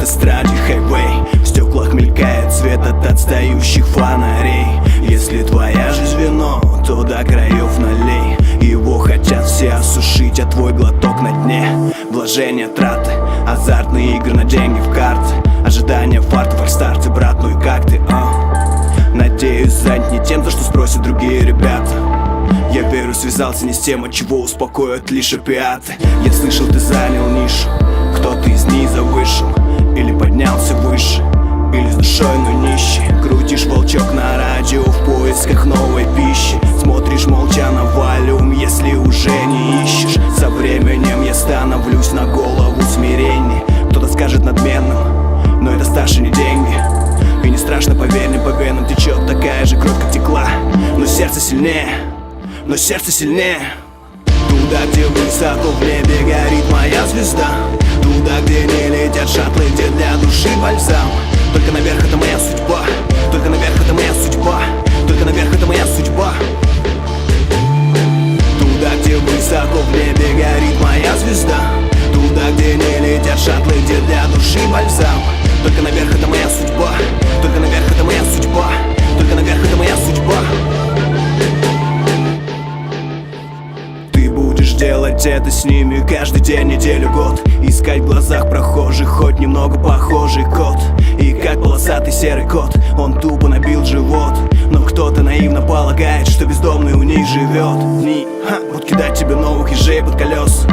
автостраде хайвей. В стеклах мелькает свет от отстающих фонарей. Если твоя жизнь вино, то до краев налей. Его хотят все осушить, а твой глоток на дне. Вложения, траты, азартные игры на деньги в карты. Ожидания фарта, форстарты, брат, ну и как ты, Надеюсь, занят не тем, за что спросят другие ребята. Я верю, связался не с тем, от чего успокоят лишь опиаты. Я слышал, ты занял нишу, кто-то из низа вышел, или поднялся выше, или с душой, но нищий. Крутишь волчок на радио в поисках новой пищи. Смотришь молча на валюм, если уже не ищешь. Со временем я становлюсь на голову смиренней. Кто-то скажет надменным, но это старше не деньги. И не страшно, поверь, не по венам течет такая же кровь, как текла. Но сердце сильнее, но сердце сильнее. Туда, где высоко в небе горит моя звезда. Туда, где не летят шаттлы, где для души бальзам. Только наверх это моя судьба, только наверх это моя судьба, только наверх это моя судьба. Туда, где высоко в небе горит моя звезда. Туда, где не летят шаттлы, где для души бальзам. Только наверх это моя судьба, только наверх это моя судьба, только наверх это моя судьба. Ты будешь делать это с ними каждый день, неделю, год. Искать в глазах прохожих хоть немного похожий кот. И как полосатый серый кот, он тупо набил живот. Но кто-то наивно полагает, что бездомный у них живет. Вот кидать тебе новых ежей под колес.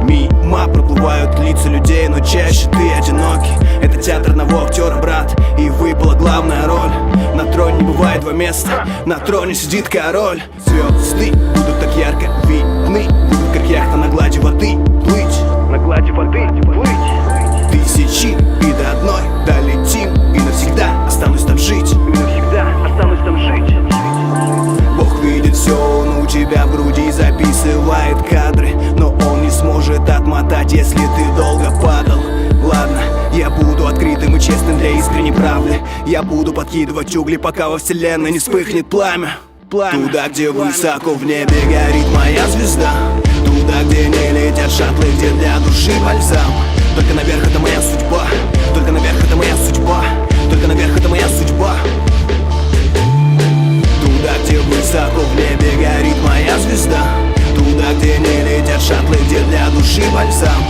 Мимо проплывают лица людей, но чаще ты одинокий. Это театр одного актера, брат, и выпала главная роль. На троне не бывает два места, на троне сидит король. Звезды будут так ярко видны, будут как яхта на глади воды плыть. На глади воды плыть. Тысячи и до одной долетим, и навсегда останусь там жить. И навсегда останусь там жить. Бог видит все, он у тебя в груди записывает кадры, но он не сможет отмотать, если ты долго падал. Ладно, я буду открытым и честным для искренней правды. Я буду подкидывать угли, пока во вселенной не вспыхнет пламя. Туда, где высоко в небе горит моя звезда. Туда, где не летят шаттлы, где для души бальзам. Только наверх это моя судьба, только наверх это моя судьба, только наверх это моя судьба. Туда, где высоко в небе горит моя звезда. Туда, где не летят шаттлы, где для души бальзам.